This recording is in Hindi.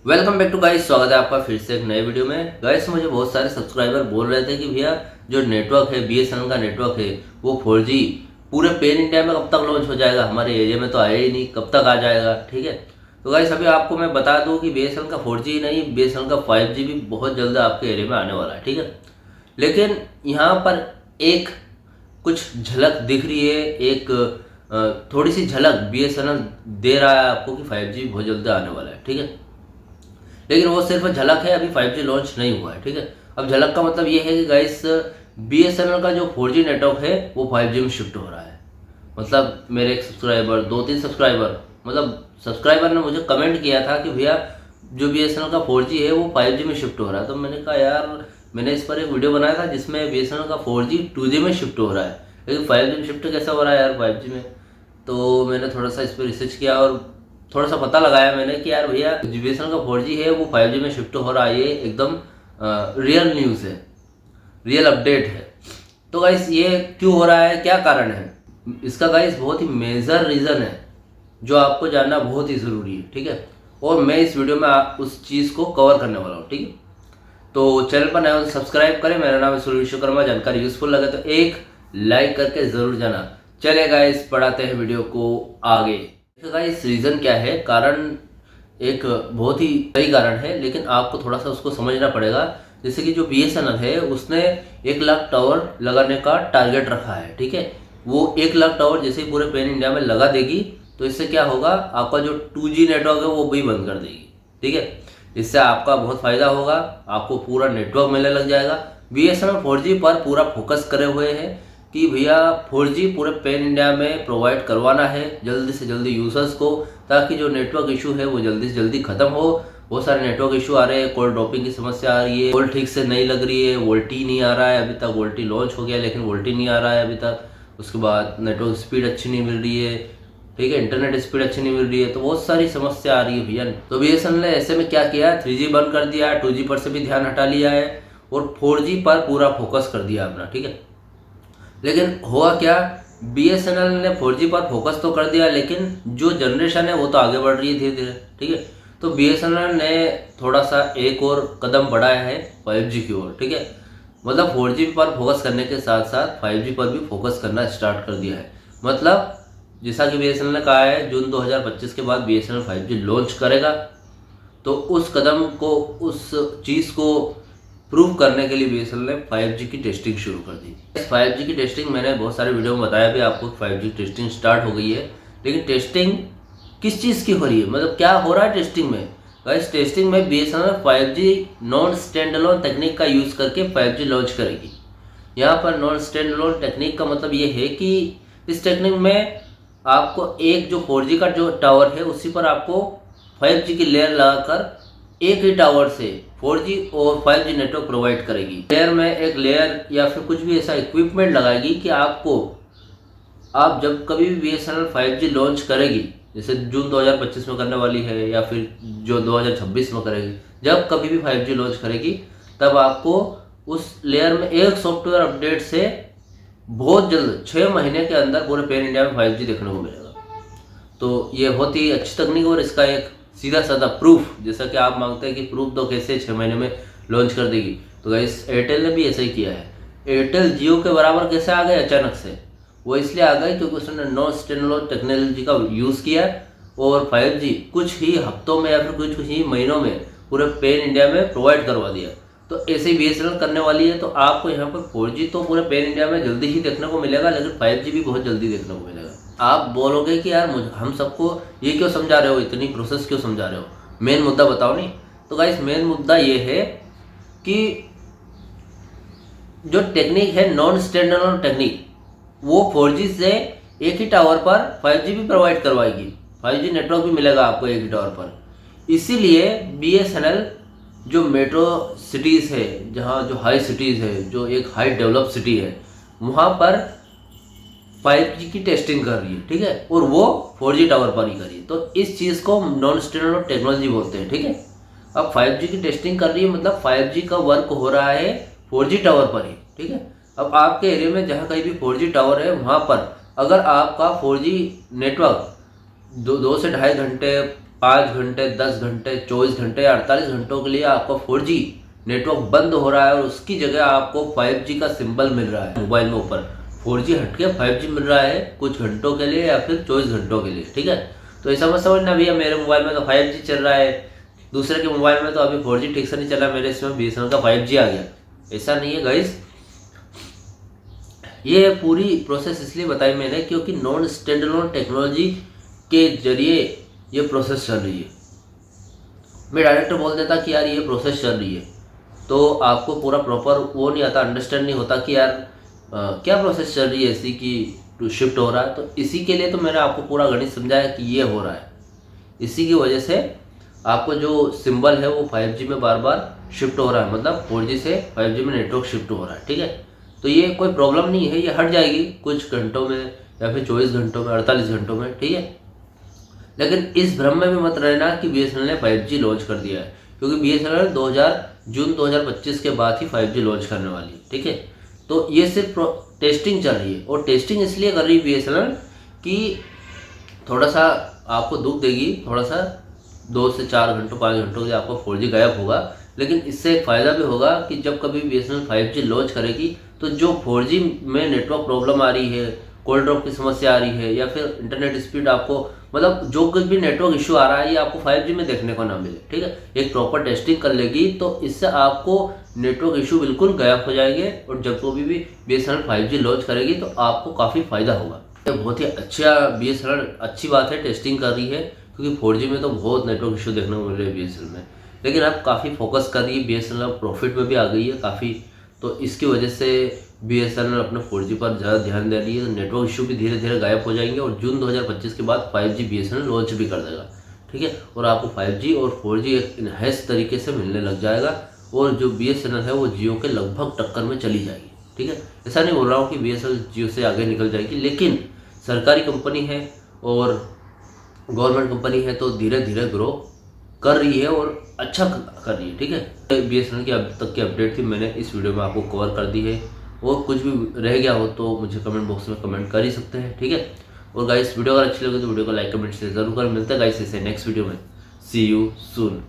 Welcome back to guys. स्वागत है आपका फिर से एक नए वीडियो में। गाइस मुझे बहुत सारे सब्सक्राइबर बोल रहे थे कि भैया जो नेटवर्क है बीएसएनएल का नेटवर्क है वो 4G पूरे पेन इंडिया में कब तक लॉन्च हो जाएगा, हमारे एरिया में तो आया ही नहीं, कब तक आ जाएगा। ठीक है, तो गाइस अभी आपको मैं बता दूं कि बीएसएनएल का 4G नहीं, बीएसएनएल का 5G भी बहुत जल्द आपके एरिया में आने वाला है। ठीक है, लेकिन यहाँ पर एक कुछ झलक दिख रही है, एक थोड़ी सी झलक बीएसएनएल दे रहा है आपको कि 5G बहुत जल्द आने वाला है। ठीक है, लेकिन वो सिर्फ झलक है, अभी 5G लॉन्च नहीं हुआ है। ठीक है, अब झलक का मतलब ये है कि गाइस बीएसएनएल का जो 4G नेटवर्क है वो 5G में शिफ्ट हो रहा है। मतलब मेरे एक सब्सक्राइबर, 2-3 सब्सक्राइबर, मतलब सब्सक्राइबर ने मुझे कमेंट किया था कि भैया जो बीएसएनएल का 4G है वो 5G में शिफ्ट हो रहा है। तो मैंने कहा यार, मैंने इस पर एक वीडियो बनाया था जिसमें बीएसएनएल का 4G 2G में शिफ्ट हो रहा है, लेकिन 5G में शिफ्ट कैसा हो रहा है यार 5G में। तो मैंने थोड़ा सा इस पर रिसर्च किया और थोड़ा सा पता लगाया मैंने कि यार भैया जो बीएसएनएल का 4G है वो 5G में शिफ्ट हो रहा है, ये एकदम रियल न्यूज़ है, रियल अपडेट है। तो गाइस ये क्यों हो रहा है, क्या कारण है इसका? गाइस बहुत ही मेजर रीज़न है जो आपको जानना बहुत ही ज़रूरी है। ठीक है, और मैं इस वीडियो में उस चीज़ को कवर करने वाला हूँ। ठीक है, तो चैनल पर नए हो तो सब्सक्राइब करें। मेरा नाम है सूर्य विश्वकर्मा। जानकारी यूजफुल लगे तो एक लाइक करके ज़रूर जाना। चले गाइस बढ़ाते हैं वीडियो को आगे। गाइस रीज़न क्या है, कारण एक बहुत ही सही कारण है, लेकिन आपको थोड़ा सा उसको समझना पड़ेगा। जैसे कि जो बीएसएनएल है उसने 1 लाख टावर लगाने का टारगेट रखा है। ठीक है, वो 1 लाख टावर जैसे ही पूरे पेन इंडिया में लगा देगी तो इससे क्या होगा, आपका जो 2G नेटवर्क है वो भी बंद कर देगी। ठीक है, इससे आपका बहुत फ़ायदा होगा, आपको पूरा नेटवर्क मिलने लग जाएगा। बीएसएनएल 4G पर पूरा फोकस करे हुए हैं कि भैया 4G पूरे पेन इंडिया में प्रोवाइड करवाना है जल्दी से जल्दी यूजर्स को, ताकि जो नेटवर्क इशू है वो जल्दी से जल्दी खत्म हो। बहुत सारे नेटवर्क इशू आ रहे हैं, कॉल ड्रॉपिंग की समस्या आ रही है, कॉल ठीक से नहीं लग रही है, वोल्टी नहीं आ रहा है अभी तक। वोल्टी लॉन्च हो गया लेकिन वोल्टी नहीं आ रहा है अभी तक। उसके बाद नेटवर्क स्पीड अच्छी नहीं मिल रही है। ठीक है, इंटरनेट स्पीड अच्छी नहीं मिल रही है, तो बहुत सारी समस्या आ रही है भैया। तो बीएसएनएल ने ऐसे में क्या किया, 3G बंद कर दिया है, 2G पर से भी ध्यान हटा लिया है और 4G पर पूरा फोकस कर दिया अपना। ठीक है, लेकिन हुआ क्या, बीएसएनएल ने 4G पर फोकस तो कर दिया लेकिन जो जनरेशन है वो तो आगे बढ़ रही है धीरे धीरे। ठीक है, तो बीएसएनएल ने थोड़ा सा एक और कदम बढ़ाया है 5G की ओर। ठीक है, मतलब 4G पर फोकस करने के साथ साथ 5G पर भी फोकस करना स्टार्ट कर दिया है। मतलब जैसा कि बीएसएनएल ने कहा है जून 2025 के बाद बीएसएनएल 5G लॉन्च करेगा, तो उस कदम को, उस चीज़ को प्रूव करने के लिए बीएसएनएल ने 5G की टेस्टिंग शुरू कर दी। इस 5G की टेस्टिंग मैंने बहुत सारे वीडियो में बताया भी आपको, 5G टेस्टिंग स्टार्ट हो गई है। लेकिन टेस्टिंग किस चीज़ की हो रही है, मतलब क्या हो रहा है टेस्टिंग में? गाइस टेस्टिंग में BSNL 5G non standalone technique का यूज़ करके 5G लॉन्च करेगी। यहाँ पर नॉन स्टैंडअलोन टेक्निक का मतलब ये है कि इस टेक्निक में आपको एक जो 4G का जो टावर है उसी पर आपको 5G की लेयर लगाकर एक ही टावर से 4G और 5G नेटवर्क प्रोवाइड करेगी। लेयर में एक लेयर या फिर कुछ भी ऐसा इक्विपमेंट लगाएगी कि आपको, आप जब कभी भी बीएसएनएल 5G लॉन्च करेगी, जैसे जून 2025 में करने वाली है या फिर जो 2026 में करेगी, जब कभी भी 5G लॉन्च करेगी तब आपको उस लेयर में एक सॉफ्टवेयर अपडेट से बहुत जल्द 6 महीने के अंदर पूरे पेन इंडिया में 5G देखने को मिलेगा। तो ये बहुत ही अच्छी तकनीक और इसका एक सीधा साधा प्रूफ, जैसा कि आप मांगते हैं कि प्रूफ दो कैसे 6 महीने में लॉन्च कर देगी, तो गाइस एयरटेल ने भी ऐसा ही किया है। एयरटेल जियो के बराबर कैसे आ गए अचानक से? वो इसलिए आ गए क्योंकि उसने नॉन स्टैंडअलोन टेक्नोलॉजी का यूज़ किया और 5G कुछ ही हफ्तों में या फिर कुछ ही महीनों में पूरे पेन इंडिया में प्रोवाइड करवा दिया। तो ऐसे ही बीएसएनएल करने वाली है, तो आपको यहाँ पर 4G तो पूरे पेन इंडिया में जल्दी ही देखने को मिलेगा, लेकिन 5G भी बहुत जल्दी देखने को मिलेगा। आप बोलोगे कि यार हम सबको ये क्यों समझा रहे हो, इतनी प्रोसेस क्यों समझा रहे हो, मेन मुद्दा बताओ नहीं। तो गाइस मेन मुद्दा ये है कि जो टेक्निक है नॉन स्टैंडअलोन टेक्निक, वो 4G से एक ही टावर पर 5G भी प्रोवाइड करवाएगी, 5G नेटवर्क भी मिलेगा आपको एक ही टावर पर। इसीलिए बीएसएनएल जो मेट्रो सिटीज़ है, जहाँ जो हाई सिटीज़ है, जो एक हाई डेवलप सिटी है, वहाँ पर 5G की टेस्टिंग कर रही है। ठीक है, और वो 4G टावर पर ही कर रही है, तो इस चीज़ को नॉन स्टैंडअलोन टेक्नोलॉजी बोलते हैं। ठीक है, अब 5G की टेस्टिंग कर रही है मतलब 5G का वर्क हो रहा है 4G टावर पर ही। ठीक है, अब आपके एरिया में जहाँ कहीं भी 4G टावर है वहाँ पर अगर आपका 4G नेटवर्क 2 से ढाई घंटे 5 घंटे, 10 घंटे, 24 घंटे या 48 घंटों के लिए आपका 4G नेटवर्क बंद हो रहा है और उसकी जगह आपको 5G का सिंबल मिल रहा है मोबाइल में ऊपर। 4G हट के 5G मिल रहा है कुछ घंटों के लिए या फिर 24 घंटों के लिए, ठीक है। तो ऐसा मत समझना भैया मेरे मोबाइल में तो 5G चल रहा है, दूसरे के मोबाइल में तो अभी 4G ठीक से नहीं चला, मेरे इसमें BSNL का 5G आ गया। ऐसा नहीं है गाइस। ये पूरी प्रोसेस इसलिए बताई मैंने क्योंकि नॉन स्टैंडअलोन टेक्नोलॉजी के जरिए ये प्रोसेस चल रही है। मैं डायरेक्ट बोल देता कि यार ये प्रोसेस चल रही है तो आपको पूरा प्रॉपर वो नहीं आता, अंडरस्टैंड नहीं होता कि यार क्या प्रोसेस चल रही है ऐसी कि शिफ्ट हो रहा है। तो इसी के लिए तो मैंने आपको पूरा गणित समझाया कि ये हो रहा है। इसी की वजह से आपको जो सिंबल है वो 5G में बार बार शिफ्ट हो रहा है, मतलब 4G से 5G में नेटवर्क शिफ्ट हो रहा है, ठीक है। तो ये कोई प्रॉब्लम नहीं है, ये हट जाएगी कुछ घंटों में या फिर 24 घंटों में, 48 घंटों में, ठीक है। लेकिन इस भ्रम में भी मत रहना कि BSNL ने 5G लॉन्च कर दिया है, क्योंकि BSNL जून 2025 के बाद ही 5G लॉन्च करने वाली है, ठीक है। तो ये सिर्फ टेस्टिंग चल रही है और टेस्टिंग इसलिए कर रही है BSNL कि थोड़ा सा आपको दुख देगी, थोड़ा सा 2 से 4 घंटों 5 घंटों के लिए आपका 4G गायब होगा, लेकिन इससे एक फ़ायदा भी होगा कि जब कभी BSNL 5G लॉन्च करेगी तो जो 4G में नेटवर्क प्रॉब्लम आ रही है, कोल्ड ड्रॉप की समस्या आ रही है या फिर इंटरनेट स्पीड आपको मतलब जो कुछ भी नेटवर्क इशू आ रहा है ये आपको 5G में देखने को ना मिले, ठीक है। एक प्रॉपर टेस्टिंग कर लेगी तो इससे आपको नेटवर्क इशू बिल्कुल गायब हो जाएंगे और जब कभी भी BSNL 5G लॉन्च करेगी तो आपको काफ़ी फ़ायदा होगा। ये बहुत ही अच्छा BSNL अच्छी बात है टेस्टिंग कर रही है, क्योंकि 4G में तो बहुत नेटवर्क इशू देखने को मिल रहे हैं BSNL में, लेकिन अब काफ़ी फोकस कर रही है BSNL, प्रॉफिट में भी आ गई है काफ़ी। तो इसकी वजह से BSNL अपने 4G पर ज़्यादा ध्यान दे रही है, नेटवर्क इशू भी धीरे धीरे गायब हो जाएंगे और जून 2025 के बाद 5G BSNL लॉन्च भी कर देगा, ठीक है। और आपको 5G और 4G एक इनहैंस तरीके से मिलने लग जाएगा और जो BSNL है वो जियो के लगभग टक्कर में चली जाएगी, ठीक है। ऐसा नहीं बोल रहा हूँ कि BSNL जियो से आगे निकल जाएगी, लेकिन सरकारी कंपनी है और गवर्नमेंट कंपनी है तो धीरे धीरे ग्रो कर रही है और अच्छा कर रही है, ठीक है। BSNL की अब तक की अपडेट थी, मैंने इस वीडियो में आपको कवर कर दी है। और कुछ भी रह गया हो तो मुझे कमेंट बॉक्स में कमेंट कर ही सकते हैं, ठीक है। और गाइस वीडियो अगर अच्छी लगे तो वीडियो को लाइक कमेंट से जरूर करें। मिलते हैं गाइस इसे नेक्स्ट वीडियो में। सी यू सून।